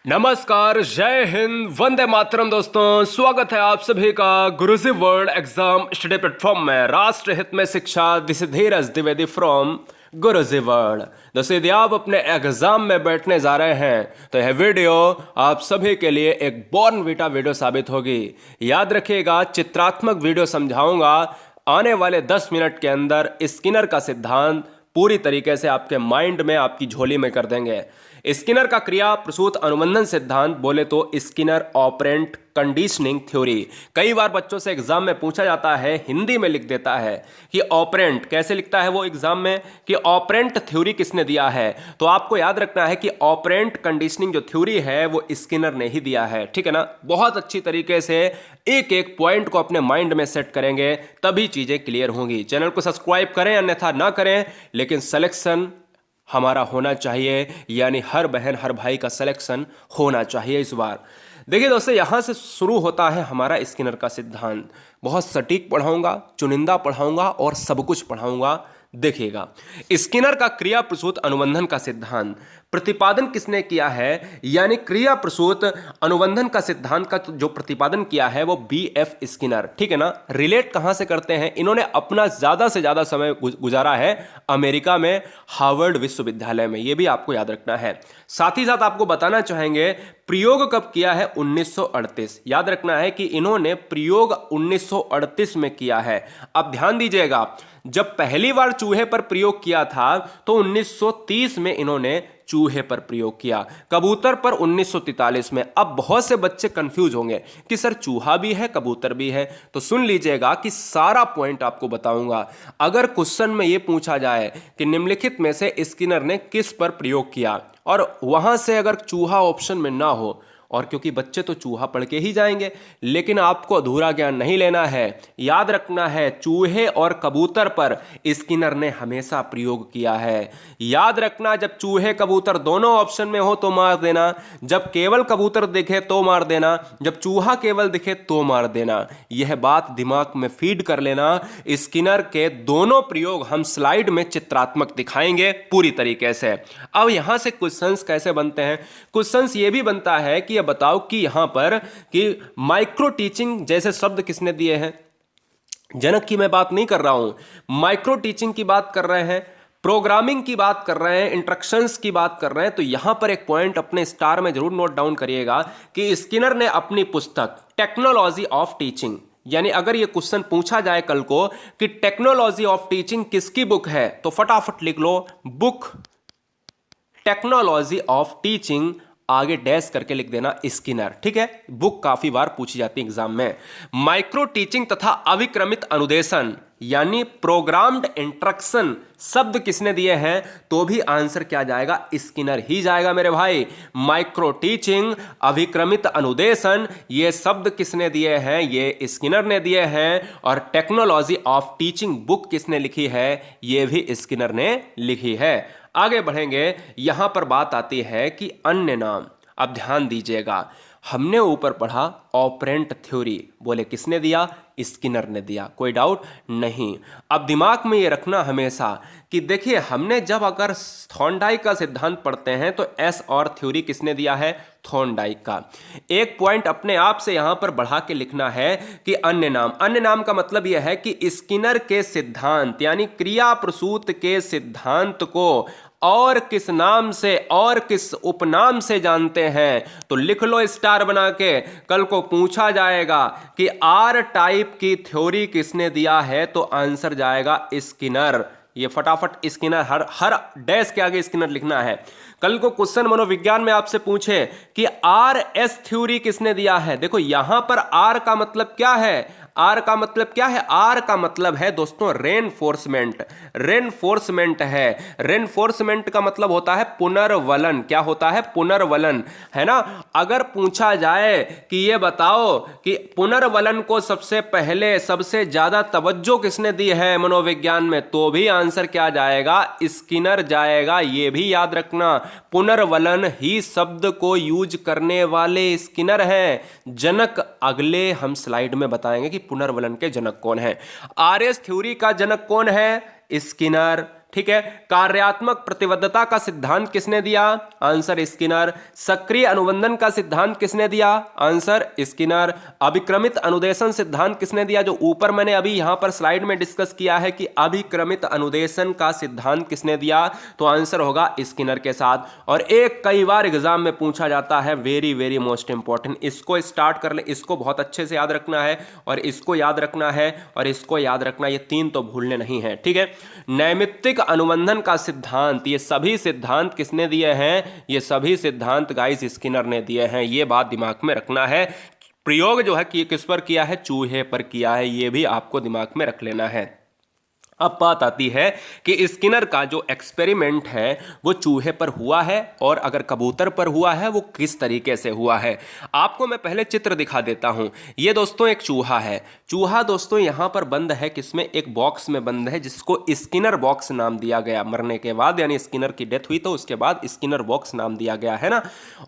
नमस्कार, जय हिंद, वंदे मातरम। दोस्तों, स्वागत है आप सभी का गुरुजी वर्ल्ड एग्जाम स्टडी प्लेटफॉर्म में। राष्ट्र हित में शिक्षा, this is Dheeraj Dwivedi from Guruji world. दोस्तों, यदि आप अपने एग्जाम में बैठने जा रहे हैं तो यह वीडियो आप सभी के लिए एक बॉर्नवीटा वीडियो साबित होगी। याद रखिएगा, चित्रात्मक वीडियो समझाऊंगा। आने वाले 10 मिनट के अंदर स्किनर का सिद्धांत पूरी तरीके से आपके माइंड में, आपकी झोली में कर देंगे। स्किनर का क्रिया प्रसूत अनुबंधन सिद्धांत बोले तो स्किनर ऑपरेंट कंडीशनिंग थ्योरी। कई बार बच्चों से एग्जाम में पूछा जाता है, हिंदी में लिख देता है कि ऑपरेंट कैसे लिखता है वो एग्जाम में, कि ऑपरेंट थ्योरी किसने दिया है। तो आपको याद रखना है कि ऑपरेंट कंडीशनिंग जो थ्योरी है वो स्किनर ने ही दिया है। ठीक है ना। बहुत अच्छी तरीके से एक एक पॉइंट को अपने माइंड में सेट करेंगे, तभी चीजें क्लियर होंगी। चैनल को सब्सक्राइब करें, अन्यथा ना करें, लेकिन सिलेक्शन हमारा होना चाहिए, यानी हर बहन हर भाई का सिलेक्शन होना चाहिए इस बार। देखिए दोस्तों, यहां से शुरू होता है हमारा स्किनर का सिद्धांत। बहुत सटीक पढ़ाऊंगा, चुनिंदा पढ़ाऊंगा और सब कुछ पढ़ाऊंगा। देखिएगा, स्किनर का क्रिया प्रसूत अनुबंधन का सिद्धांत प्रतिपादन किसने किया है, यानी क्रिया प्रसूत अनुबंधन का सिद्धांत का जो प्रतिपादन किया है वो B.F. स्किनर। ठीक है ना। रिलेट कहां से करते हैं, इन्होंने अपना ज्यादा से ज्यादा समय गुजारा है अमेरिका में, हार्वर्ड विश्वविद्यालय में। यह भी आपको याद रखना है। साथ ही साथ आपको बताना चाहेंगे प्रयोग कब किया है, 1938। याद रखना है कि इन्होंने प्रयोग 1938 में किया है। अब ध्यान दीजिएगा, जब पहली बार चूहे पर प्रयोग किया था तो 1930 में इन्होंने चूहे पर प्रयोग किया, कबूतर पर 1943 में। अब बहुत से बच्चे कंफ्यूज होंगे कि सर चूहा भी है कबूतर भी है, तो सुन लीजिएगा कि सारा पॉइंट आपको बताऊंगा। अगर क्वेश्चन में यह पूछा जाए कि निम्नलिखित में से स्किनर ने किस पर प्रयोग किया, और वहां से अगर चूहा ऑप्शन में ना हो, और क्योंकि बच्चे तो चूहा पढ़ के ही जाएंगे, लेकिन आपको अधूरा ज्ञान नहीं लेना है। याद रखना है, चूहे और कबूतर पर स्किनर ने हमेशा प्रयोग किया है। याद रखना, जब चूहे कबूतर दोनों ऑप्शन में हो तो मार देना, जब केवल कबूतर दिखे तो मार देना, जब चूहा केवल दिखे तो मार देना। यह बात दिमाग में फीड कर लेना। स्किनर के दोनों प्रयोग हम स्लाइड में चित्रात्मक दिखाएंगे पूरी तरीके से। अब यहां से क्वेश्चंस कैसे बनते हैं, क्वेश्चंस ये भी बनता है कि ये बताओ कि यहां पर कि माइक्रो टीचिंग जैसे शब्द किसने दिए हैं। जनक की मैं बात नहीं कर रहा हूं, माइक्रो टीचिंग की बात कर रहे हैं, प्रोग्रामिंग की बात कर रहे हैं, इंस्ट्रक्शंस की बात कर रहे हैं। तो यहां पर एक पॉइंट अपने स्टार में जरूर नोट डाउन करिएगा कि स्किनर ने अपनी पुस्तक टेक्नोलॉजी ऑफ टीचिंग, यानी अगर यह क्वेश्चन पूछा जाए कल को कि टेक्नोलॉजी ऑफ टीचिंग किसकी बुक है, तो फटाफट लिख लो बुक टेक्नोलॉजी ऑफ टीचिंग, आगे डैश करके लिख देना स्किनर। ठीक है, बुक काफी बार पूछी जाती है एग्जाम में। माइक्रो टीचिंग तथा अविक्रमित अनुदेशन यानी प्रोग्राम्ड इंस्ट्रक्शन शब्द किसने दिए हैं, तो भी आंसर क्या जाएगा, स्किनर ही जाएगा मेरे भाई। माइक्रो टीचिंग, अभिक्रमित अनुदेशन, ये शब्द किसने दिए हैं, ये स्किनर ने दिए हैं। और टेक्नोलॉजी ऑफ टीचिंग बुक किसने लिखी है, ये भी स्किनर ने लिखी है। आगे बढ़ेंगे, यहां पर बात आती है कि अन्य नाम। अब ध्यान दीजिएगा, हमने ऊपर पढ़ा ऑपरेंट थ्योरी, बोले किसने दिया, स्किनर ने दिया, कोई डाउट नहीं। अब दिमाग में ये रखना हमेशा कि देखिए, हमने जब अगर थॉर्नडाइक का सिद्धांत पढ़ते हैं तो एस और थ्योरी किसने दिया है, थॉर्नडाइक का। एक पॉइंट अपने आप से यहां पर बढ़ा के लिखना है कि अन्य नाम। अन्य नाम का मतलब यह है कि स्किनर के सिद्धांत यानी क्रिया प्रसूत के सिद्धांत को और किस नाम से और किस उपनाम से जानते हैं, तो लिख लो स्टार बना के। कल को पूछा जाएगा कि आर टाइप की थ्योरी किसने दिया है, तो आंसर जाएगा स्किनर। ये फटाफट स्किनर, हर डैश के आगे स्किनर लिखना है। कल को क्वेश्चन मनोविज्ञान में आपसे पूछे कि आर एस थ्योरी किसने दिया है, देखो यहां पर आर का मतलब क्या है, आर का मतलब क्या है, आर का मतलब है दोस्तों रेनफोर्समेंट। रेनफोर्समेंट है, रेनफोर्समेंट का मतलब होता है पुनर्वलन। क्या होता है, पुनर्वलन, है ना। अगर पूछा जाए कि ये बताओ कि पुनर्वलन को सबसे पहले सबसे ज्यादा तवज्जो किसने दी है मनोविज्ञान में, तो भी आंसर क्या जाएगा, स्किनर जाएगा। ये भी याद रखना, पुनर्वलन ही शब्द को यूज करने वाले स्किनर हैं। जनक अगले हम स्लाइड में बताएंगे कि पुनर्वलन के जनक कौन है। आरएस थ्योरी का जनक कौन है, स्किनर। ठीक है। कार्यात्मक प्रतिबद्धता का सिद्धांत किसने दिया? Answer Skinner. सक्रिय अनुबंधन का सिद्धांत किसने दिया? Answer Skinner. अभिक्रमित अनुदेशन सिद्धांत किसने दिया? जो ऊपर मैंने अभी यहां पर स्लाइड में डिस्कस किया है कि अभिक्रमित अनुदेशन का सिद्धांत किसने दिया, तो आंसर होगा स्किनर के साथ। और एक कई बार एग्जाम में पूछा जाता है, वेरी वेरी मोस्ट इंपॉर्टेंट, इसको स्टार्ट कर ले, इसको बहुत अच्छे से याद रखना है और इसको याद रखना है और इसको याद रखना, ये तीन तो भूलने नहीं है, ठीक है। नैमित्तिक अनुबंधन का सिद्धांत, ये सभी सिद्धांत किसने दिए हैं? ये सभी सिद्धांत गाइस स्किनर ने दिए हैं, ये बात दिमाग में रखना है। प्रयोग जो है कि किस पर किया है? चूहे पर किया है, ये भी आपको दिमाग में रख लेना है। अब बात आती है कि स्किनर का जो एक्सपेरिमेंट है वो चूहे पर हुआ है और अगर कबूतर पर हुआ है वो किस तरीके से हुआ है। आपको मैं पहले चित्र दिखा देता हूं। ये दोस्तों एक चूहा है। चूहा दोस्तों यहां पर बंद है, किसमें? एक बॉक्स में बंद है जिसको स्किनर बॉक्स नाम दिया गया। मरने के बाद यानी स्किनर की डेथ हुई तो उसके बाद स्किनर बॉक्स नाम दिया गया है ना।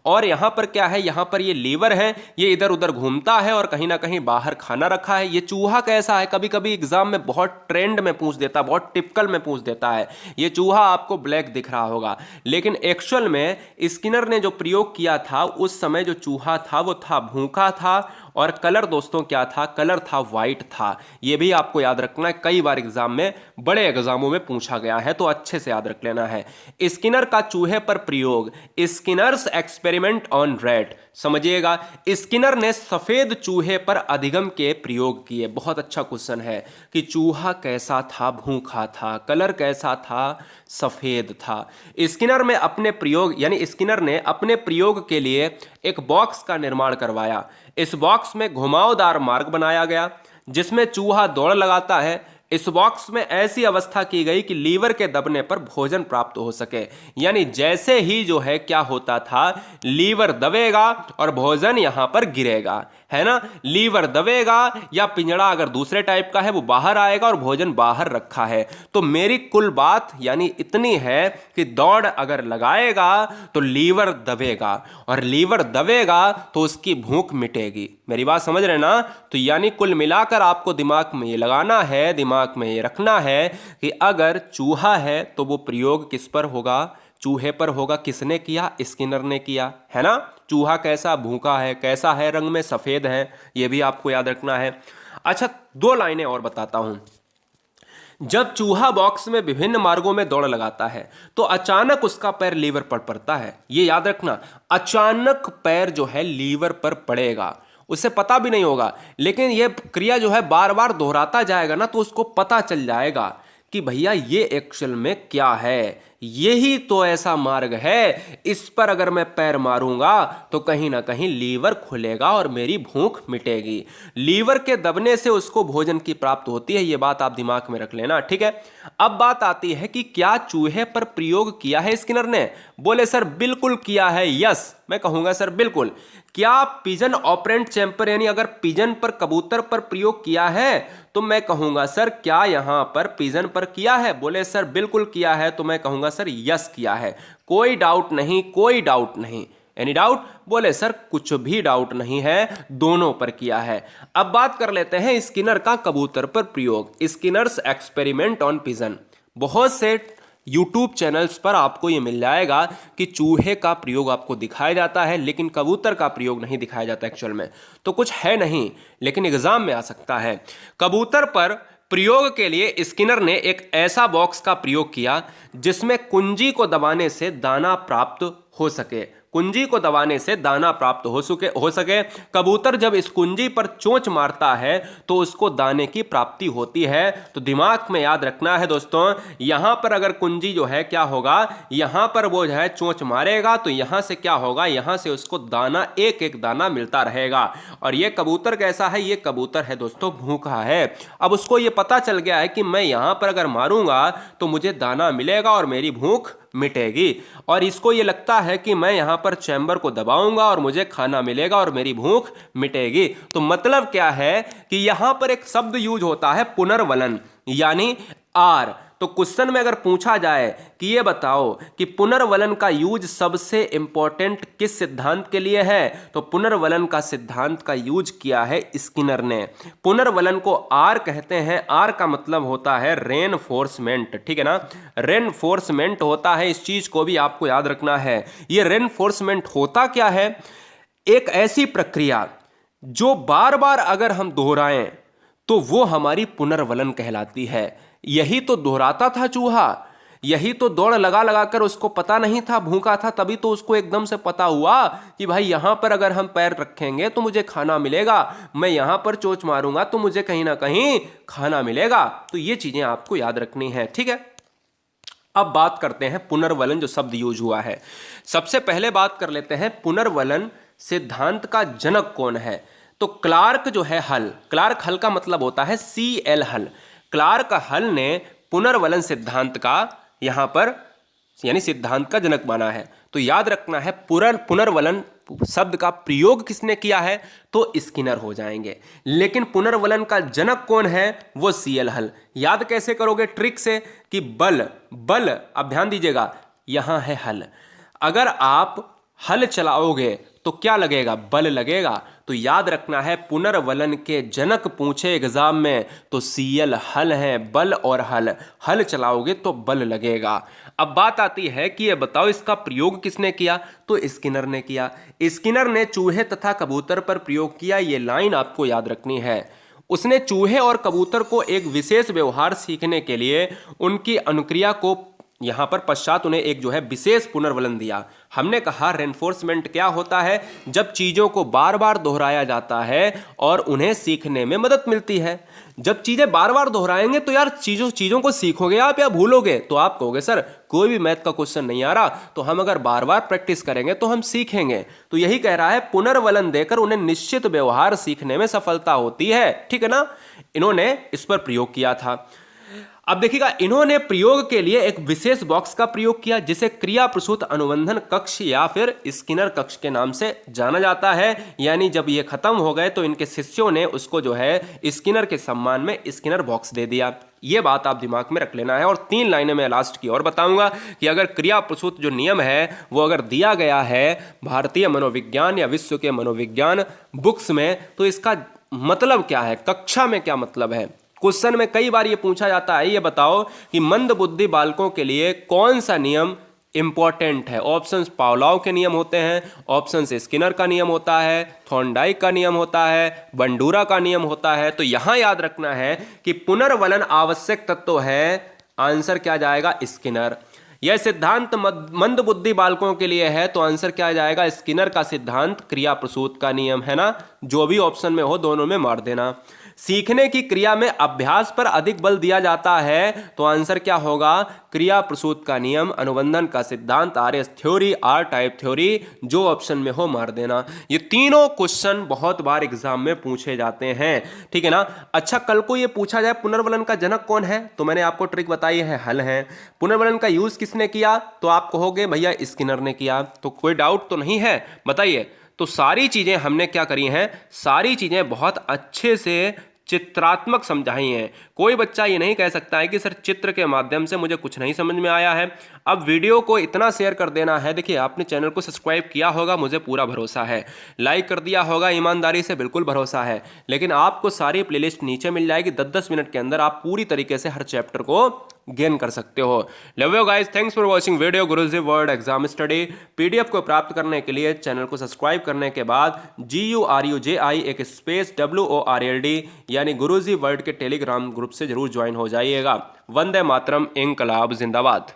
और यहां पर क्या है? यहां पर ये लीवर है, ये इधर उधर घूमता है और कहीं ना कहीं बाहर खाना रखा है। ये चूहा कैसा है? कभी कभी एग्जाम में बहुत ट्रेंड में पूछ देता, बहुत टिपिकल में पूछ देता है। ये चूहा आपको ब्लैक दिख रहा होगा, लेकिन एक्चुअल में स्किनर ने जो प्रयोग किया था उस समय जो चूहा था वो था भूखा था और कलर दोस्तों क्या था? कलर था व्हाइट था। ये भी आपको याद रखना है, कई बार एग्जाम में, बड़े एग्जामों में पूछा गया है, तो अच्छे से याद रख लेना है। स्किनर का चूहे पर प्रयोग, स्किनर्स एक्सपेरिमेंट ऑन रैट, समझिएगा। स्किनर ने सफेद चूहे पर अधिगम के प्रयोग किए। बहुत अच्छा क्वेश्चन है कि चूहा कैसा था? भूखा था। कलर कैसा था? सफेद था। स्किनर में अपने प्रयोग यानी स्किनर ने अपने प्रयोग के लिए एक बॉक्स का निर्माण करवाया। इस बॉक्स में घुमावदार मार्ग बनाया गया जिसमें चूहा दौड़ लगाता है। इस बॉक्स में ऐसी अवस्था की गई कि लीवर के दबने पर भोजन प्राप्त हो सके, यानी जैसे ही जो है क्या होता था, लीवर दबेगा और भोजन यहां पर गिरेगा, है ना। लीवर दबेगा या पिंजड़ा अगर दूसरे टाइप का है वो बाहर आएगा और भोजन बाहर रखा है। तो मेरी कुल बात यानी इतनी है कि दौड़ अगर लगाएगा तो लीवर दबेगा और लीवर दबेगा तो उसकी भूख मिटेगी। मेरी बात समझ रहे ना। तो यानी कुल मिलाकर आपको दिमाग में ये लगाना है, दिमाग में ये रखना है कि अगर चूहा है तो वो प्रयोग किस पर होगा? चूहे पर होगा। किसने किया? स्किनर ने किया, है ना। चूहा कैसा? भूखा है। कैसा है? रंग में सफेद है। ये भी आपको याद रखना है। अच्छा, दो लाइनें और बताता हूं। जब चूहा बॉक्स में विभिन्न मार्गों में दौड़ लगाता है तो अचानक उसका पैर लीवर पर पड़ता है। ये याद रखना, अचानक पैर जो है लीवर पर पड़ेगा, उसे पता भी नहीं होगा, लेकिन यह क्रिया जो है बार बार दोहराता जाएगा ना तो उसको पता चल जाएगा कि भैया ये एक्चुअल में क्या है। यही तो ऐसा मार्ग है, इस पर अगर मैं पैर मारूंगा तो कहीं ना कहीं लीवर खुलेगा और मेरी भूख मिटेगी। लीवर के दबने से उसको भोजन की प्राप्त होती है। ये बात आप दिमाग में रख लेना, ठीक है। अब बात आती है कि क्या चूहे पर प्रयोग किया है स्किनर ने? बोले सर बिल्कुल किया है। यस, मैं कहूंगा सर बिल्कुल। क्या पिजन ऑपरेंट चैंपर यानी अगर पिजन पर, कबूतर पर प्रयोग किया है तो मैं कहूंगा सर क्या यहां पर पिजन पर किया है? बोले सर बिल्कुल किया है। तो मैं कहूंगा सर यस किया है। कोई डाउट नहीं, कोई डाउट नहीं। Any doubt? बोले सर कुछ भी डाउट नहीं है, दोनों पर किया है। अब बात कर लेते हैं स्किनर का कबूतर पर प्रयोग, स्किनर्स एक्सपेरिमेंट ऑन पिजन। बहुत से YouTube चैनल्स पर आपको ये मिल जाएगा कि चूहे का प्रयोग आपको दिखाया जाता है लेकिन कबूतर का प्रयोग नहीं दिखाया जाता एक्चुअल में। तो कुछ है नहीं, लेकिन एग्जाम में आ सकता है। कबूतर पर प्रयोग के लिए स्किनर ने एक ऐसा बॉक्स का प्रयोग किया जिसमें कुंजी को दबाने से दाना प्राप्त हो सके। कुंजी को दबाने से दाना प्राप्त हो सके। कबूतर जब इस कुंजी पर चोंच मारता है तो उसको दाने की प्राप्ति होती है। तो दिमाग में याद रखना है दोस्तों, यहां पर अगर कुंजी जो है क्या होगा, यहां पर वो जो है चोंच मारेगा तो यहां से क्या होगा, यहां से उसको दाना, एक एक दाना मिलता रहेगा। और ये कबूतर कैसा है? ये कबूतर है दोस्तों भूखा है। अब उसको ये पता चल गया है कि मैं यहां पर अगर मारूंगा तो मुझे दाना मिलेगा और मेरी भूख मिटेगी। और इसको ये लगता है कि मैं यहां पर चैम्बर को दबाऊंगा और मुझे खाना मिलेगा और मेरी भूख मिटेगी। तो मतलब क्या है कि यहां पर एक शब्द यूज होता है पुनर्वलन, यानी आर। तो क्वेश्चन में अगर पूछा जाए कि ये बताओ कि पुनर्वलन का यूज सबसे इंपॉर्टेंट किस सिद्धांत के लिए है, तो पुनर्वलन का सिद्धांत का यूज किया है स्किनर ने। पुनर्वलन को आर कहते हैं, आर का मतलब होता है रेनफोर्समेंट, ठीक है ना, रेनफोर्समेंट होता है, इस चीज को भी आपको याद रखना है। ये रेनफोर्समेंट होता क्या है, एक ऐसी प्रक्रिया जो बार बार अगर हम दोहराएं तो वो हमारी पुनर्वलन कहलाती है। यही तो दोहराता था चूहा, यही तो दौड़ लगा लगा कर, उसको पता नहीं था, भूखा था, तभी तो उसको एकदम से पता हुआ कि भाई यहां पर अगर हम पैर रखेंगे तो मुझे खाना मिलेगा, मैं यहां पर चोंच मारूंगा तो मुझे कहीं ना कहीं खाना मिलेगा। तो ये चीजें आपको याद रखनी है, ठीक है। अब बात करते हैं पुनर्वलन जो शब्द यूज हुआ है। सबसे पहले बात कर लेते हैं पुनर्वलन सिद्धांत का जनक कौन है। तो क्लार्क जो है हल, क्लार्क हल का मतलब होता है CL हल। क्लार्क हल ने पुनर्वलन सिद्धांत का यहां पर यानी सिद्धांत का जनक माना है। तो याद रखना है पुनर्वलन शब्द का प्रयोग किसने किया है, तो स्किनर हो जाएंगे। लेकिन पुनर्वलन का जनक कौन है, वो CL हल। याद कैसे करोगे, ट्रिक से कि बल, बल, अब ध्यान दीजिएगा, यहां है हल, अगर आप हल चलाओगे तो क्या लगेगा, बल लगेगा। तो याद रखना है पुनर्वलन के जनक पूछे एग्जाम में तो CL हल है, बल और हल, हल चलाओगे तो बल लगेगा। अब बात आती है कि ये बताओ इसका प्रयोग किसने किया, तो स्किनर ने किया। स्किनर ने चूहे तथा कबूतर पर प्रयोग किया, ये लाइन आपको याद रखनी है। उसने चूहे और कबूतर को एक विशेष व्यवहार सीखने के लिए उनकी अनुक्रिया को यहां पर पश्चात उन्हें एक जो है विशेष पुनर्वलन दिया। हमने कहा रेनफोर्समेंट क्या होता है, जब चीजों को बार बार दोहराया जाता है और उन्हें सीखने में मदद मिलती है। जब चीजें बार बार दोहराएंगे तो यार चीजों को सीखोगे आप या भूलोगे, तो आप कहोगे सर कोई भी मैथ का क्वेश्चन नहीं आ रहा, तो हम अगर बार बार प्रैक्टिस करेंगे तो हम सीखेंगे। तो यही कह रहा है, पुनर्वलन देकर उन्हें निश्चित व्यवहार सीखने में सफलता होती है, ठीक है ना। इन्होंने इस पर प्रयोग किया था। अब देखिएगा, इन्होंने प्रयोग के लिए एक विशेष बॉक्स का प्रयोग किया जिसे क्रिया प्रसूत अनुबंधन कक्ष या फिर स्किनर कक्ष के नाम से जाना जाता है। यानी जब ये खत्म हो गए तो इनके शिष्यों ने उसको जो है स्किनर के सम्मान में स्किनर बॉक्स दे दिया। ये बात आप दिमाग में रख लेना है। और 3 लाइनें मैं लास्ट की और बताऊंगा कि अगर क्रिया प्रसूत जो नियम है वो अगर दिया गया है भारतीय मनोविज्ञान या विश्व के मनोविज्ञान बुक्स में, तो इसका मतलब क्या है, कक्षा में क्या मतलब है। क्वेश्चन में कई बार ये पूछा जाता है, ये बताओ कि मंद बुद्धि बालकों के लिए कौन सा नियम इंपॉर्टेंट है। ऑप्शंस पावलोव के नियम होते हैं, ऑप्शंस स्किनर का नियम होता है, थॉर्नडाइक का नियम होता है, बंडूरा का नियम होता है। तो यहां याद रखना है कि पुनर्वलन आवश्यक तत्व है, आंसर क्या जाएगा, स्किनर। यह सिद्धांत मंद बुद्धि बालकों के लिए है, तो आंसर क्या जाएगा, स्किनर का सिद्धांत क्रिया प्रसूत का नियम, है ना। जो भी ऑप्शन में हो दोनों में मार देना। सीखने की क्रिया में अभ्यास पर अधिक बल दिया जाता है, तो आंसर क्या होगा, क्रिया प्रसूत का नियम, अनुबंधन का सिद्धांत, RS theory, R type theory, जो ऑप्शन में हो मार देना। ये तीनों क्वेश्चन बहुत बार एग्जाम में पूछे जाते हैं, ठीक है ना। अच्छा, कल को ये पूछा जाए पुनर्वलन का जनक कौन है, तो मैंने आपको ट्रिक बताई है, हल है। पुनर्वलन का यूज किसने किया, तो आप कहोगे भैया स्किनर ने किया। तो कोई डाउट तो नहीं है, बताइए। तो सारी चीजें हमने क्या करी हैं, सारी चीजें बहुत अच्छे से चित्रात्मक समझाई हैं। कोई बच्चा ये नहीं कह सकता है कि सर चित्र के माध्यम से मुझे कुछ नहीं समझ में आया है। अब वीडियो को इतना शेयर कर देना है, देखिए आपने चैनल को सब्सक्राइब किया होगा, मुझे पूरा भरोसा है, लाइक कर दिया होगा, ईमानदारी से बिल्कुल भरोसा है। लेकिन आपको सारी प्लेलिस्ट नीचे मिल जाएगी, 10-10 मिनट के अंदर आप पूरी तरीके से हर चैप्टर को गेन कर सकते हो। Love you guys, thanks for watching video Guruji world exam study. PDF को प्राप्त करने के लिए चैनल को सब्सक्राइब करने के बाद GURUJI एक स्पेस WORLD यानी गुरुजी वर्ल्ड के टेलीग्राम ग्रुप से जरूर ज्वाइन हो जाइएगा। वंदे मातरम, इंकलाब जिंदाबाद।